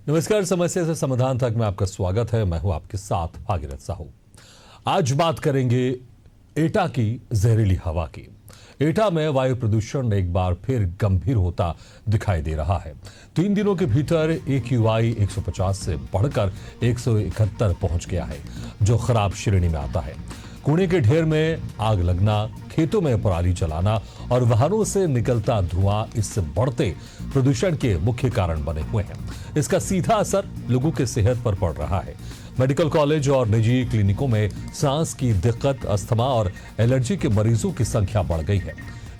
नमस्कार। समस्या से समाधान तक में आपका स्वागत है। मैं हूं आपके साथ भागीरथ साहू। आज बात करेंगे एटा की जहरीली हवा की। एटा में वायु प्रदूषण एक बार फिर गंभीर होता दिखाई दे रहा है। 3 दिनों के भीतर AQI 150 से बढ़कर 171 पहुंच गया है, जो खराब श्रेणी में आता है। कूड़े के ढेर में आग लगना, खेतों में पराली जलाना और वाहनों से निकलता धुआं इस बढ़ते प्रदूषण के मुख्य कारण बने हुए हैं। इसका सीधा असर लोगों की सेहत पर पड़ रहा है। मेडिकल कॉलेज और निजी क्लिनिकों में सांस की दिक्कत, अस्थमा और एलर्जी के मरीजों की संख्या बढ़ गई है।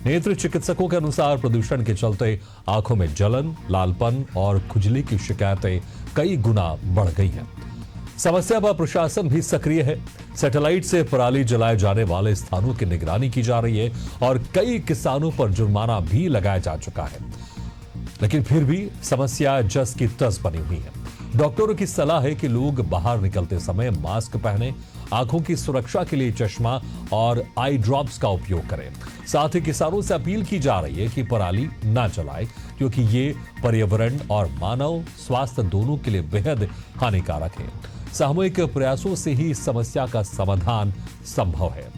नेत्र चिकित्सकों के अनुसार प्रदूषण के चलते आंखों में जलन, लालपन और खुजली की शिकायतें कई गुना बढ़ गई हैं। समस्या पर प्रशासन भी सक्रिय है। सैटेलाइट से पराली जलाए जाने वाले स्थानों की निगरानी की जा रही है और कई किसानों पर जुर्माना भी लगाया जा चुका है। लेकिन फिर भी समस्या जस की तस बनी हुई है। डॉक्टरों की सलाह है कि लोग बाहर निकलते समय मास्क पहने, आंखों की सुरक्षा के लिए चश्मा और आई ड्रॉप्स का उपयोग करें। साथ ही किसानों से अपील की जा रही है कि पराली ना जलाएं, क्योंकि ये पर्यावरण और मानव स्वास्थ्य दोनों के लिए बेहद हानिकारक है। सामूहिक प्रयासों से ही इस समस्या का समाधान संभव है।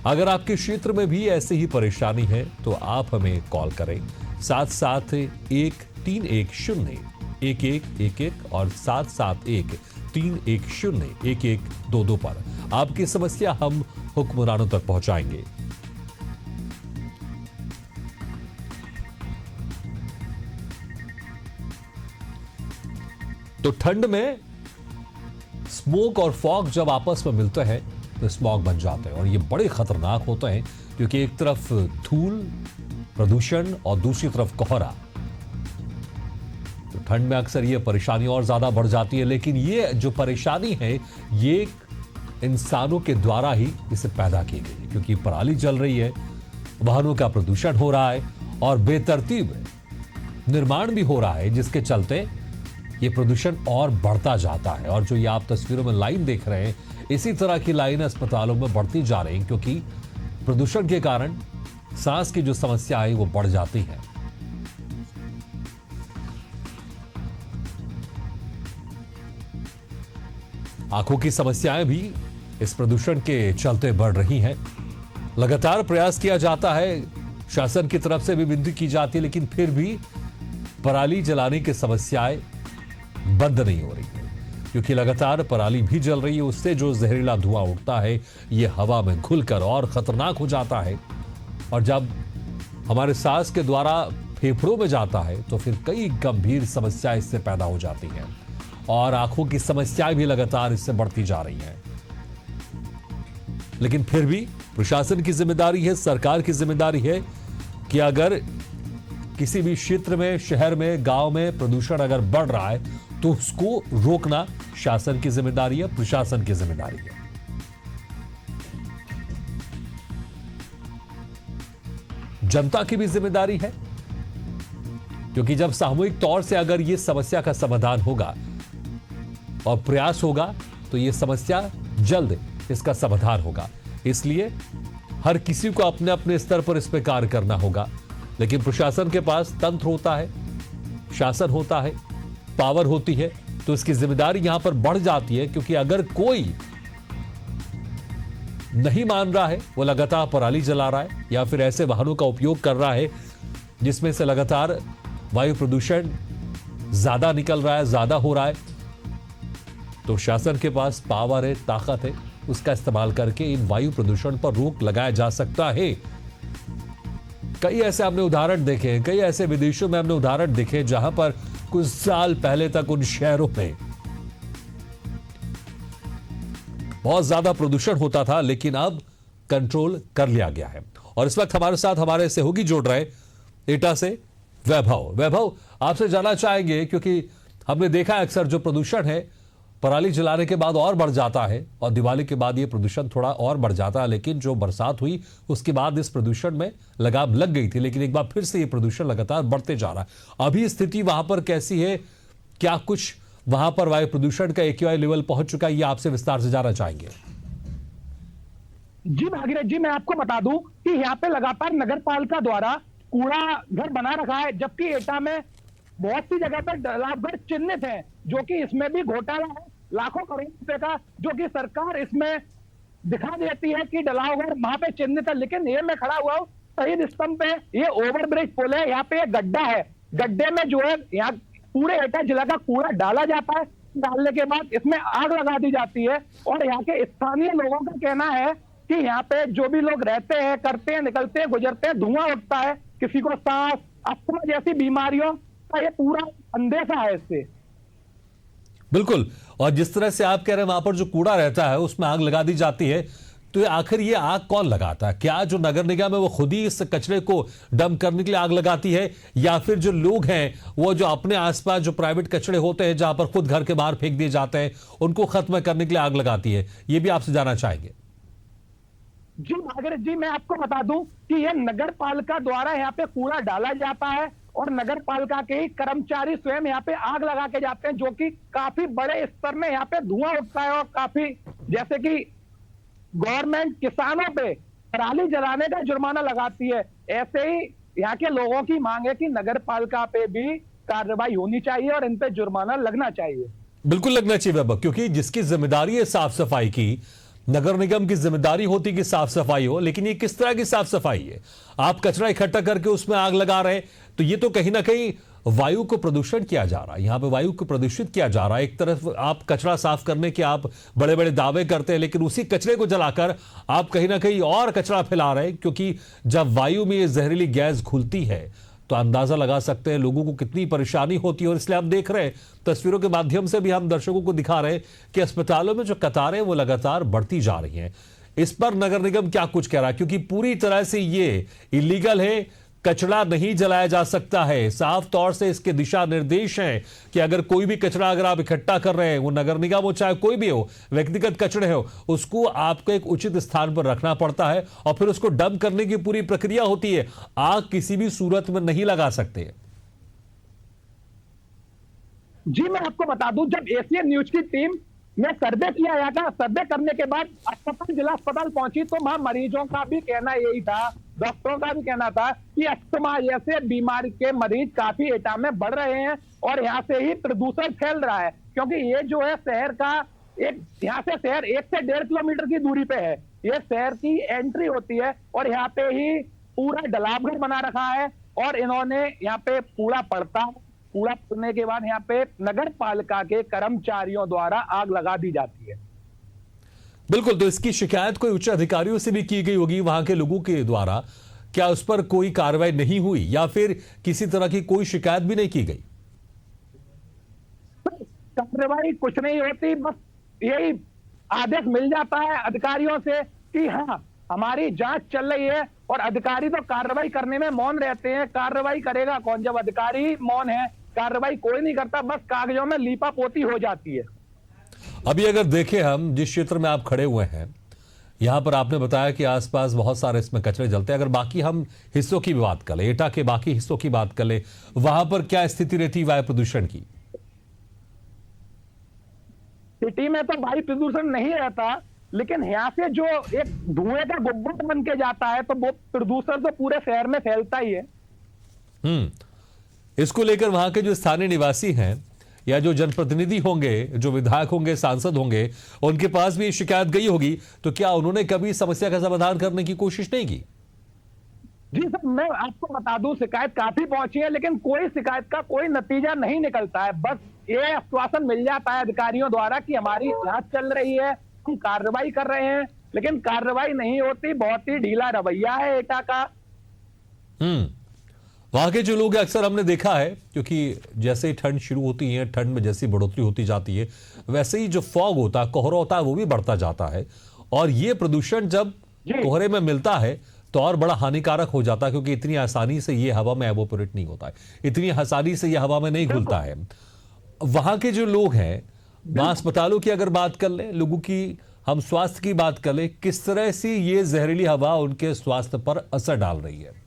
अगर आपके क्षेत्र में भी ऐसी ही परेशानी है तो आप हमें कॉल करें 771-310-1111 और 771-310-1122 पर आपकी समस्या हम हुक्मरानों तक पहुंचाएंगे। तो ठंड में स्मोक और फॉग जब आपस में मिलते हैं तो स्मॉग बन जाते हैं और ये बड़े खतरनाक होते हैं, क्योंकि एक तरफ धूल प्रदूषण और दूसरी तरफ कोहरा। तो ठंड में अक्सर ये परेशानी और ज्यादा बढ़ जाती है। लेकिन ये जो परेशानी है ये इंसानों के द्वारा ही इसे पैदा की गई, क्योंकि पराली जल रही है, वाहनों का प्रदूषण हो रहा है और बेतरतीब निर्माण भी हो रहा है, जिसके चलते ये प्रदूषण और बढ़ता जाता है। और जो ये आप तस्वीरों में लाइन देख रहे हैं, इसी तरह की लाइन अस्पतालों में बढ़ती जा रही है, क्योंकि प्रदूषण के कारण सांस की जो समस्या है वो बढ़ जाती है। आंखों की समस्याएं भी इस प्रदूषण के चलते बढ़ रही हैं। लगातार प्रयास किया जाता है, शासन की तरफ से भी विनती की जाती है, लेकिन फिर भी पराली जलाने की समस्याएं बंद नहीं हो रही है, क्योंकि लगातार पराली भी जल रही है। उससे जो जहरीला धुआं उठता है ये हवा में घुलकर और खतरनाक हो जाता है, और जब हमारे सांस के द्वारा फेफड़ों में जाता है तो फिर कई गंभीर समस्याएं इससे पैदा हो जाती हैं और आंखों की समस्याएं भी लगातार इससे बढ़ती जा रही हैं। लेकिन फिर भी प्रशासन की जिम्मेदारी है, सरकार की जिम्मेदारी है कि अगर किसी भी क्षेत्र में, शहर में, गांव में प्रदूषण अगर बढ़ रहा है तो उसको रोकना शासन की जिम्मेदारी है, प्रशासन की जिम्मेदारी है। जनता की भी जिम्मेदारी है, क्योंकि जब सामूहिक तौर से अगर यह समस्या का समाधान होगा और प्रयास होगा तो यह समस्या जल्द इसका समाधान होगा। इसलिए हर किसी को अपने अपने स्तर पर इस पर कार्य करना होगा। लेकिन प्रशासन के पास तंत्र होता है, शासन होता है, पावर होती है, तो इसकी जिम्मेदारी यहां पर बढ़ जाती है, क्योंकि अगर कोई नहीं मान रहा है, वो लगातार पराली जला रहा है या फिर ऐसे वाहनों का उपयोग कर रहा है जिसमें से लगातार वायु प्रदूषण ज्यादा निकल रहा है, ज्यादा हो रहा है, तो शासन के पास पावर है, ताकत है, उसका इस्तेमाल करके इन वायु प्रदूषण पर रोक लगाया जा सकता है। कई ऐसे हमने उदाहरण देखे हैं, कई ऐसे विदेशों में हमने उदाहरण देखे जहां पर कुछ साल पहले तक उन शहरों में बहुत ज्यादा प्रदूषण होता था, लेकिन अब कंट्रोल कर लिया गया है। और इस वक्त हमारे साथ हमारे सहयोगी जुड़ रहे एटा से वैभव, आपसे जानना चाहेंगे, क्योंकि हमने देखा है अक्सर जो प्रदूषण है पराली जलाने के बाद और बढ़ जाता है और दिवाली के बाद ये प्रदूषण थोड़ा और बढ़ जाता है। लेकिन जो बरसात हुई उसके बाद इस प्रदूषण में लगाम लग गई थी, लेकिन एक बार फिर से ये प्रदूषण लगातार बढ़ते जा रहा है। अभी स्थिति वहां पर कैसी है? क्या कुछ वहां पर वायु प्रदूषण का AQI लेवल पहुंच चुका है? ये आपसे विस्तार से जानना चाहेंगे। जी भागीरथ जी, मैं आपको बता दूं कि यहाँ पे लगातार नगर पालिका द्वारा कूड़ा घर बना रखा है, जबकि एटा में बहुत सी जगह पर डलावघर चिन्हित है, जो कि इसमें भी घोटाला है लाखों करोड़ रुपए का, जो कि सरकार इसमें दिखा देती है कि डलावघर वहां पे चिन्हित है। लेकिन ये मैं खड़ा हुआ हूँ शहीद स्तंभ पे, ये ओवरब्रिज पुल है, यहाँ पे एक गड्ढा है, गड्ढे में जो है यहाँ पूरे एटा जिला का कूड़ा डाला जाता है, डालने के बाद इसमें आग लगा दी जाती है। और यहाँ के स्थानीय लोगों का कहना है कि यहाँ पे जो भी लोग रहते हैं, करते हैं, निकलते हैं, गुजरते हैं, धुआं उठता है, किसी को सांस, अस्थमा जैसी बीमारियों का ये पूरा अंदेशा है इससे। बिल्कुल, और जिस तरह से आप कह रहे हैं वहां पर जो कूड़ा रहता है उसमें आग लगा दी जाती है, तो ये आखिर ये आग कौन लगाता है? क्या जो नगर निगम है वो खुद ही इस कचरे को डंप करने के लिए आग लगाती है, या फिर जो लोग हैं वो जो अपने आसपास जो प्राइवेट कचरे होते हैं जहां पर खुद घर के बाहर फेंक दिए जाते हैं उनको खत्म करने के लिए आग लगाती है? ये भी आपसे जानना चाहेंगे। जी नागरिक जी, मैं आपको बता दूं कि यह नगर पालिका द्वारा यहाँ पे कूड़ा डाला जाता है और नगर पालिका के ही कर्मचारी स्वयं यहाँ पे आग लगा के जाते हैं, जो कि काफी बड़े स्तर में यहाँ पे धुआं उठता है। और काफी जैसे कि गवर्नमेंट किसानों पे पराली जलाने का जुर्माना लगाती है, ऐसे ही यहाँ के लोगों की मांग है कि नगर पालिका पे भी कार्रवाई होनी चाहिए और इन पे जुर्माना लगना चाहिए। बिल्कुल लगना चाहिए बाबा, क्योंकि जिसकी जिम्मेदारी है साफ सफाई की, नगर निगम की जिम्मेदारी होती कि साफ सफाई हो, लेकिन ये किस तरह की साफ सफाई है? आप कचरा इकट्ठा करके उसमें आग लगा रहे हैं, तो ये तो कहीं ना कहीं वायु को प्रदूषण किया जा रहा है, यहां पे वायु को प्रदूषित किया जा रहा है। एक तरफ आप कचरा साफ करने के आप बड़े बड़े दावे करते हैं, लेकिन उसी कचरे को जलाकर आप कहीं ना कहीं और कचरा फैला रहे हैं, क्योंकि जब वायु में ये जहरीली गैस घुलती है तो अंदाजा लगा सकते हैं लोगों को कितनी परेशानी होती है। और इसलिए हम देख रहे हैं, तस्वीरों के माध्यम से भी हम दर्शकों को दिखा रहे हैं कि अस्पतालों में जो कतारें वो लगातार बढ़ती जा रही हैं। इस पर नगर निगम क्या कुछ कह रहा है, क्योंकि पूरी तरह से ये इलीगल है, कचरा नहीं जलाया जा सकता है। साफ तौर से इसके दिशा निर्देश हैं कि अगर कोई भी कचरा अगर आप इकट्ठा कर रहे हैं, वो नगर निगम हो चाहे कोई भी हो, व्यक्तिगत कचरे हो, उसको आपको एक उचित स्थान पर रखना पड़ता है और फिर उसको डंप करने की पूरी प्रक्रिया होती है। आग किसी भी सूरत में नहीं लगा सकते। जी मैं आपको बता दूं, जब एशियन न्यूज की टीम ने सर्वे किया यहाँ का, सर्वे करने के बाद अस्पताल, जिला अस्पताल पहुंची, तो वहां मरीजों का भी कहना यही था, डॉक्टरों का भी कहना था कि अस्थमा जैसे बीमारी के मरीज काफी एटा में बढ़ रहे हैं और यहाँ से ही प्रदूषण फैल रहा है। क्योंकि ये जो है शहर का एक, यहाँ से शहर 1 से 1.5 किलोमीटर की दूरी पे है, ये शहर की एंट्री होती है और यहाँ पे ही पूरा डलावघर बना रखा है। और इन्होंने यहाँ पे कूड़ा पड़ता है, कूड़ा पड़ने के बाद यहाँ पे नगर पालिका के कर्मचारियों द्वारा आग लगा दी जाती है। बिल्कुल, तो इसकी शिकायत कोई उच्च अधिकारियों से भी की गई होगी वहां के लोगों के द्वारा, क्या उस पर कोई कार्रवाई नहीं हुई या फिर किसी तरह की कोई शिकायत भी नहीं की गई? कार्रवाई कुछ नहीं होती, बस यही आदेश मिल जाता है अधिकारियों से कि हाँ हमारी जांच चल रही है, और अधिकारी तो कार्रवाई करने में मौन रहते हैं। कार्रवाई करेगा कौन जब अधिकारी मौन है? कार्रवाई कोई नहीं करता, बस कागजों में लीपापोती हो जाती है। अभी अगर देखें हम जिस क्षेत्र में आप खड़े हुए हैं, यहां पर आपने बताया कि आसपास बहुत सारे इसमें कचरे जलते हैं। अगर बाकी हम हिस्सों की बात कर ले, एटा के बाकी हिस्सों की बात कर ले, वहां पर क्या स्थिति रहती वायु प्रदूषण की? सिटी में तो वायु प्रदूषण नहीं रहता, लेकिन यहाँ से जो एक धुएं का गुब्बार बन के जाता है तो वो प्रदूषण तो पूरे शहर में फैलता ही है। इसको लेकर वहां के जो स्थानीय निवासी हैं या जो जनप्रतिनिधि होंगे, जो विधायक होंगे, सांसद होंगे, उनके पास भी शिकायत गई होगी, तो क्या उन्होंने कभी समस्या का समाधान करने की कोशिश नहीं की? जी सर, मैं आपको बता दूं, शिकायत काफी पहुंची है, लेकिन कोई शिकायत का कोई नतीजा नहीं निकलता है। बस ये आश्वासन मिल जाता है अधिकारियों द्वारा कि हमारी जांच चल रही है, हम कार्रवाई कर रहे हैं, लेकिन कार्रवाई नहीं होती। बहुत ही ढीला रवैया है एटा का। वहां के जो लोग अक्सर हमने देखा है, क्योंकि जैसे ही ठंड शुरू होती है, ठंड में जैसी बढ़ोतरी होती जाती है, वैसे ही जो फॉग होता है, कोहरा होता है, वो भी बढ़ता जाता है। और ये प्रदूषण जब कोहरे में मिलता है तो और बड़ा हानिकारक हो जाता है, क्योंकि इतनी आसानी से ये हवा में एवोपोरेट नहीं होता है, इतनी आसानी से ये हवा में नहीं घुलता है। वहां के जो लोग हैं, वहां अस्पतालों की अगर बात कर ले, लोगों की हम स्वास्थ्य की बात कर ले, किस तरह से ये जहरीली हवा उनके स्वास्थ्य पर असर डाल रही है?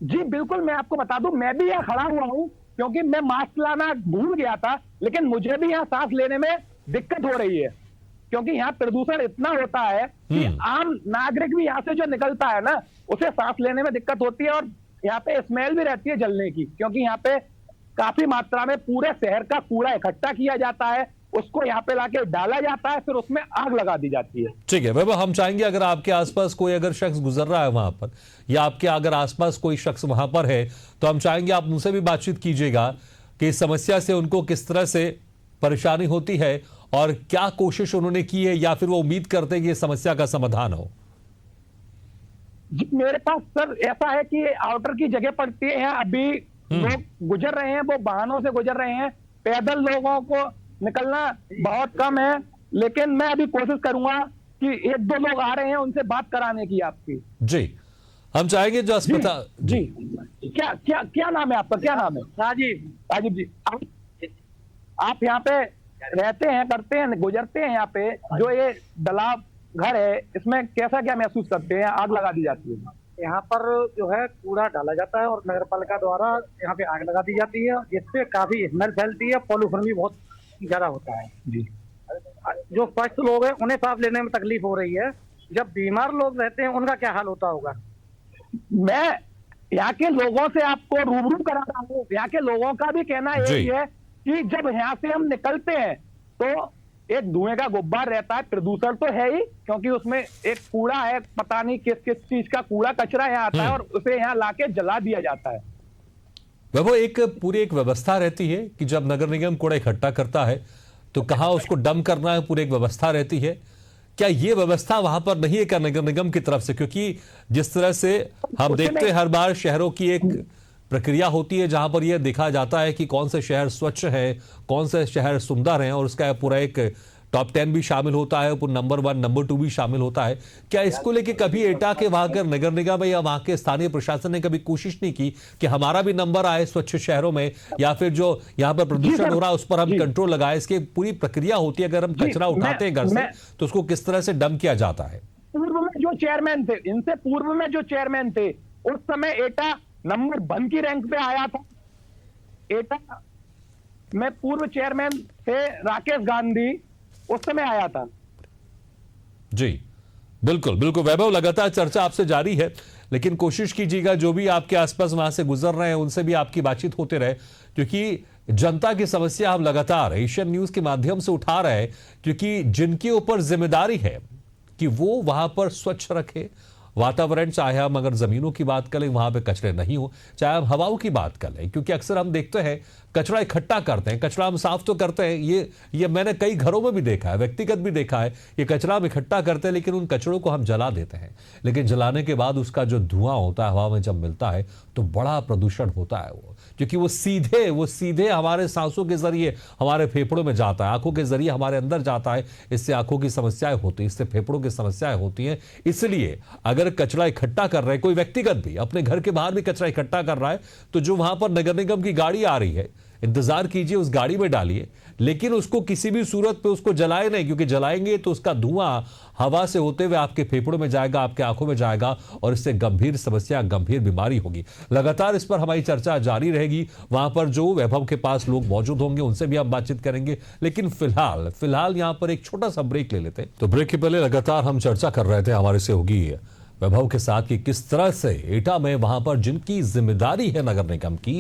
जी बिल्कुल, मैं आपको बता दूं, मैं भी यहाँ खड़ा हुआ हूँ क्योंकि मैं मास्क लाना भूल गया था, लेकिन मुझे भी यहाँ सांस लेने में दिक्कत हो रही है, क्योंकि यहाँ प्रदूषण इतना होता है कि आम नागरिक भी यहाँ से जो निकलता है ना, उसे सांस लेने में दिक्कत होती है। और यहाँ पे स्मेल भी रहती है जलने की, क्योंकि यहाँ पे काफी मात्रा में पूरे शहर का कूड़ा इकट्ठा किया जाता है, उसको यहाँ पे लाके डाला जाता है, फिर उसमें आग लगा दी जाती है। ठीक है वैभव, हम चाहेंगे अगर आपके आसपास कोई अगर शख्स गुजर रहा है वहां पर, या आपके अगर आसपास कोई शख्स वहां पर है, तो हम चाहेंगे आप उनसे भी बातचीत कीजिएगा कि इस समस्या से उनको किस तरह से परेशानी होती है और क्या कोशिश उन्होंने की है, या फिर वो उम्मीद करते हैं कि इस समस्या का समाधान हो। जी, मेरे पास सर ऐसा है कि आउटर की जगह पड़ती है, यहाँ अभी लोग गुजर रहे हैं, वो वाहनों से गुजर रहे हैं, पैदल लोगों को निकलना बहुत कम है, लेकिन मैं अभी कोशिश करूंगा कि एक दो लोग आ रहे हैं उनसे बात कराने की आपकी। जी, हम चाहेंगे जो अस्पताल। जी, क्या क्या क्या नाम है आपका, क्या नाम है? राजीव। राजीव जी, आप यहाँ पे रहते हैं, करते हैं, गुजरते हैं यहाँ पे, जो ये दलाव घर है इसमें कैसा क्या महसूस करते हैं? आग लगा दी जाती है यहाँ पर, जो है कूड़ा डाला जाता है और नगर पालिका द्वारा यहाँ पे आग लगा दी जाती है, जिससे काफी स्मेल फैलती है, पॉल्यूशन भी बहुत ज्यादा होता है। जी, जो स्वस्थ लोग हैं उन्हें सांस लेने में तकलीफ हो रही है, जब बीमार लोग रहते हैं उनका क्या हाल होता होगा। मैं यहाँ के लोगों से आपको रूबरू करा रहा हूँ। यहाँ के लोगों का भी कहना यही है कि जब यहाँ से हम निकलते हैं तो एक धुएं का गुब्बार रहता है, प्रदूषण तो है ही, क्योंकि उसमें एक कूड़ा है, पता नहीं किस किस चीज का कूड़ा कचरा यहाँ आता है और उसे यहाँ लाके जला दिया जाता है। वो एक पूरी एक व्यवस्था रहती है कि जब नगर निगम कूड़ा इकट्ठा करता है तो कहाँ उसको डंप करना है, पूरी एक व्यवस्था रहती है। क्या ये व्यवस्था वहां पर नहीं है क्या नगर निगम की तरफ से? क्योंकि जिस तरह से हम देखते हैं हर बार शहरों की एक प्रक्रिया होती है जहां पर यह देखा जाता है कि कौन से शहर स्वच्छ है, कौन से शहर सुंदर हैं, और उसका पूरा एक टॉप 10 भी शामिल होता है, नंबर 1 नंबर 2 भी शामिल होता है। क्या इसको लेके कभी एटा के वहां कर नगर निगम या वहां के स्थानीय प्रशासन ने कभी कोशिश नहीं की कि हमारा भी नंबर आए स्वच्छ शहरों में, या फिर जो यहाँ पर प्रदूषण हो रहा है उस पर हम कंट्रोल लगाए? इसकी पूरी प्रक्रिया होती है, अगर हम कचरा उठाते हैं घर से तो उसको किस तरह से डंप किया जाता है? पूर्व में जो चेयरमैन थे, इनसे पूर्व में जो चेयरमैन थे, उस समय एटा नंबर 1 की रैंक पे आया था। एटा में पूर्व चेयरमैन थे राकेश गांधी, उस समय आया था। जी बिल्कुल बिल्कुल वैभव, लगातार चर्चा आपसे जारी है, लेकिन कोशिश कीजिएगा जो भी आपके आसपास वहां से गुजर रहे हैं उनसे भी आपकी बातचीत होते रहे, क्योंकि जनता की समस्या हम लगातार एशियन न्यूज के माध्यम से उठा रहे हैं, क्योंकि जिनके ऊपर जिम्मेदारी है कि वो वहां पर स्वच्छ रखे वातावरण, चाहे हम अगर जमीनों की बात करें वहां पे कचरे नहीं हो, चाहे हम हवाओं की बात करें, क्योंकि अक्सर हम देखते हैं कचरा इकट्ठा करते हैं, कचरा हम साफ तो करते हैं, ये मैंने कई घरों में भी देखा है, व्यक्तिगत भी देखा है, ये कचरा हम इकट्ठा करते हैं लेकिन उन कचरों को हम जला देते हैं, लेकिन जलाने के बाद उसका जो धुआं होता है हवा में जब मिलता है तो बड़ा प्रदूषण होता है वो, क्योंकि वो सीधे हमारे सांसों के जरिए हमारे फेफड़ों में जाता है, आंखों के जरिए हमारे अंदर जाता है, इससे आंखों की समस्याएं होती हैं, इससे फेफड़ों की समस्याएं होती हैं। इसलिए अगर कचरा इकट्ठा कर रहे हैं, कोई व्यक्तिगत भी अपने घर के बाहर भी कचरा इकट्ठा कर रहा है, तो जो वहां पर नगर निगम की गाड़ी आ रही है, इंतजार कीजिए, उस गाड़ी में डालिए, लेकिन उसको किसी भी सूरत पे उसको जलाए नहीं, क्योंकि जलाएंगे तो उसका धुआं हवा से होते हुए आपके फेफड़ों में जाएगा, आपके आंखों में जाएगा, और इससे गंभीर समस्या, गंभीर बीमारी होगी। लगातार इस पर हमारी चर्चा जारी रहेगी, वहां पर जो वैभव के पास लोग मौजूद होंगे उनसे भी हम बातचीत करेंगे, लेकिन फिलहाल यहां पर एक छोटा सा ब्रेक ले लेते हैं। तो ब्रेक के पहले लगातार हम चर्चा कर रहे थे हमारे सहयोगी वैभव के साथ कि किस तरह से एटा में वहां पर जिनकी जिम्मेदारी है नगर निगम की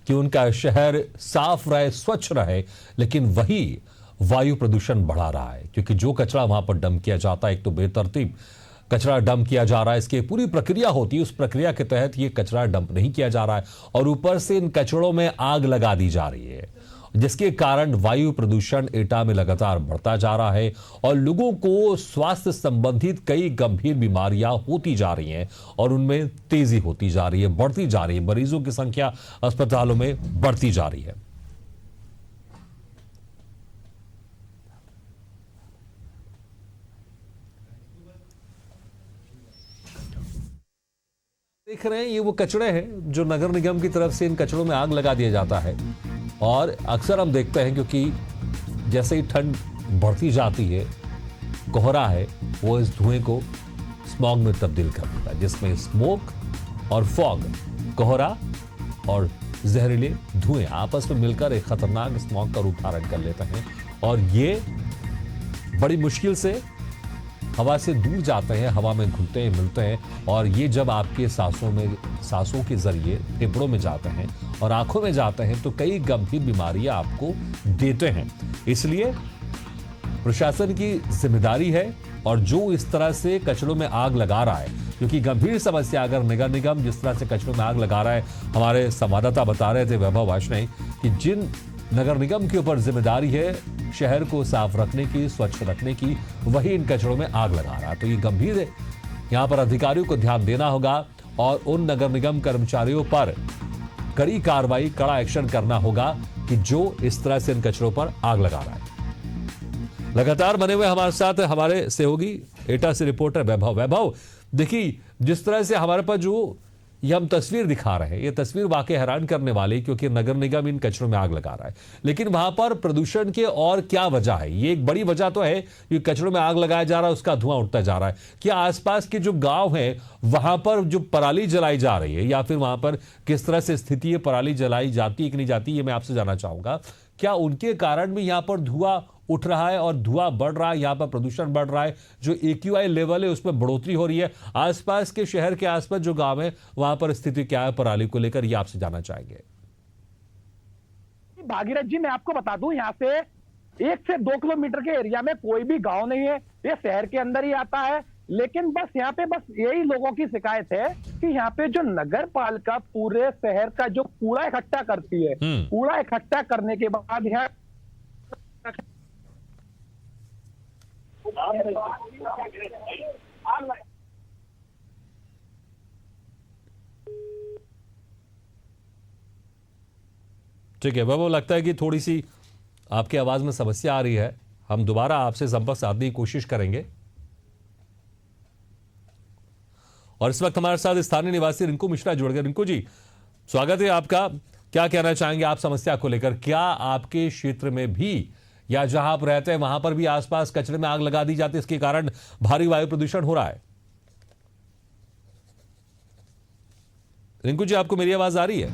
कि उनका शहर साफ रहे, स्वच्छ रहे, लेकिन वही वायु प्रदूषण बढ़ा रहा है, क्योंकि जो कचरा वहां पर डंप किया जाता है, एक तो बेतरतीब कचरा डंप किया जा रहा है, इसकी पूरी प्रक्रिया होती है, उस प्रक्रिया के तहत ये कचरा डंप नहीं किया जा रहा है, और ऊपर से इन कचड़ों में आग लगा दी जा रही है, जिसके कारण वायु प्रदूषण एटा में लगातार बढ़ता जा रहा है और लोगों को स्वास्थ्य संबंधित कई गंभीर बीमारियां होती जा रही हैं और उनमें तेजी होती जा रही है, बढ़ती जा रही है, मरीजों की संख्या अस्पतालों में बढ़ती जा रही है। देख रहे हैं ये वो कचरे हैं जो नगर निगम की तरफ से इन कचरों में आग लगा दिया जाता है, और अक्सर हम देखते हैं क्योंकि जैसे ही ठंड बढ़ती जाती है, कोहरा है वो इस धुएं को स्मॉग में तब्दील कर देता है, जिसमें स्मोक और फॉग, कोहरा और जहरीले धुएं आपस में मिलकर एक खतरनाक स्मॉग का रूप धारण कर लेते हैं, और ये बड़ी मुश्किल से हवा से दूर जाते हैं, हवा में घुलते हैं, मिलते हैं, और ये जब आपके सांसों के जरिए फेफड़ों में जाते हैं और आंखों में जाते हैं तो कई गंभीर बीमारियां आपको देते हैं। इसलिए प्रशासन की जिम्मेदारी है, और जो इस तरह से कचरों में आग लगा रहा है, क्योंकि गंभीर समस्या, अगर नगर निगम जिस तरह से कचरों में आग लगा रहा है, हमारे संवाददाता बता रहे थे वैभव वार्ष्णेय कि जिन नगर निगम के ऊपर जिम्मेदारी है शहर को साफ रखने की, स्वच्छ रखने की, वही इन कचरों में आग लगा रहा है। तो ये गंभीर है, यहां पर अधिकारियों को ध्यान देना होगा और उन नगर निगम कर्मचारियों पर कड़ी कार्रवाई, कड़ा एक्शन करना होगा कि जो इस तरह से इन कचरों पर आग लगा रहा है। लगातार बने हुए हमारे साथ हमारे सहयोगी एटा से रिपोर्टर वैभव, देखिए जिस तरह से हमारे पास जो ये हम तस्वीर दिखा रहे हैं, ये तस्वीर वाकई हैरान करने वाली, क्योंकि नगर निगम इन कचरों में आग लगा रहा है, लेकिन वहां पर प्रदूषण के और क्या वजह है? ये एक बड़ी वजह तो है कि कचरों में आग लगाया जा रहा है, उसका धुआं उठता जा रहा है। क्या आसपास के जो गांव हैं वहां पर जो पराली जलाई जा रही है, या फिर वहां पर किस तरह से स्थिति है, पराली जलाई जाती है कि नहीं जाती, ये मैं आपसे जानना चाहूंगा। क्या उनके कारण भी यहां पर धुआं उठ रहा है और धुआं बढ़ रहा है, यहां पर प्रदूषण बढ़ रहा है, जो AQI लेवल है उसमें बढ़ोतरी हो रही है? आसपास के शहर के आसपास जो गांव है वहां पर स्थिति क्या है पराली को लेकर, ये आपसे जानना चाहेंगे। भागीरथ जी, मैं आपको बता दूं, यहाँ से 1 से 2 किलोमीटर के एरिया में कोई भी गांव नहीं है, ये शहर के अंदर ही आता है। लेकिन बस यहाँ पे बस यही लोगों की शिकायत है कि यहाँ पे जो नगर पालिका पूरे शहर का जो कूड़ा इकट्ठा करती है, कूड़ा इकट्ठा करने के बाद यहाँ ठीक है बाबू, लगता है कि थोड़ी सी आपकी आवाज में समस्या आ रही है, हम दोबारा आपसे संपर्क साधने की कोशिश करेंगे। और इस वक्त हमारे साथ स्थानीय निवासी रिंकू मिश्रा जुड़ गए। रिंकू जी, स्वागत है आपका। क्या कहना चाहेंगे आप समस्या को लेकर? क्या आपके क्षेत्र में भी या जहां आप रहते हैं वहां पर भी आसपास कचरे में आग लगा दी जाती है, इसके कारण भारी वायु प्रदूषण हो रहा है? रिंकू जी, आपको मेरी आवाज आ रही है?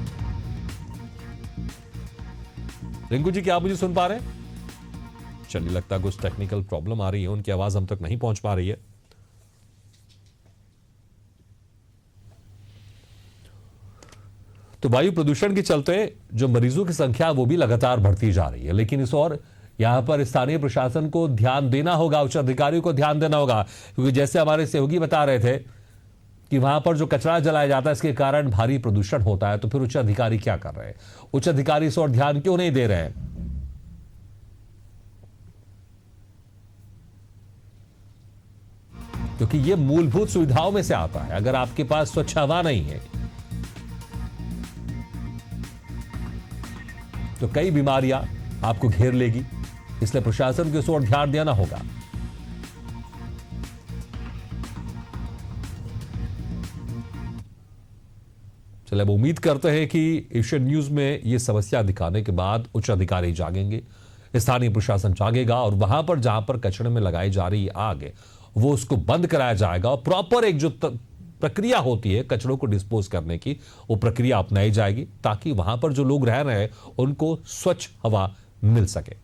रिंकू जी, क्या आप मुझे सुन पा रहे हैं? चलिए, लगता है कुछ टेक्निकल प्रॉब्लम आ रही है, उनकी आवाज हम तक नहीं पहुंच पा रही है। तो वायु प्रदूषण के चलते जो मरीजों की संख्या वो भी लगातार बढ़ती जा रही है, लेकिन इस और यहां पर स्थानीय प्रशासन को ध्यान देना होगा, उच्च अधिकारियों को ध्यान देना होगा, क्योंकि जैसे हमारे सहयोगी बता रहे थे कि वहां पर जो कचरा जलाया जाता है इसके कारण भारी प्रदूषण होता है। तो फिर उच्च अधिकारी क्या कर रहे हैं? उच्च अधिकारी इस और ध्यान क्यों नहीं दे रहे हैं? क्योंकि ये मूलभूत सुविधाओं में से आता है। अगर आपके पास स्वच्छ हवा नहीं है तो कई बीमारियां आपको घेर लेगी, इसलिए प्रशासन को इस ओर ध्यान देना होगा। चलिए, अब उम्मीद करते हैं कि एशियन न्यूज में यह समस्या दिखाने के बाद उच्च अधिकारी जागेंगे, स्थानीय प्रशासन जागेगा, और वहां पर जहां पर कचरे में लगाई जा रही आग वो उसको बंद कराया जाएगा, और प्रॉपर एक जो प्रक्रिया होती है कचरों को डिस्पोज करने की, वो प्रक्रिया अपनाई जाएगी, ताकि वहां पर जो लोग रह रहे हैं उनको स्वच्छ हवा मिल सके।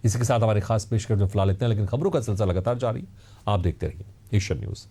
इसी के साथ हमारे खास पेशकश में फिलहाल इतना, लेकिन खबरों का सिलसिला लगातार जारी, आप देखते रहिए एशियन न्यूज।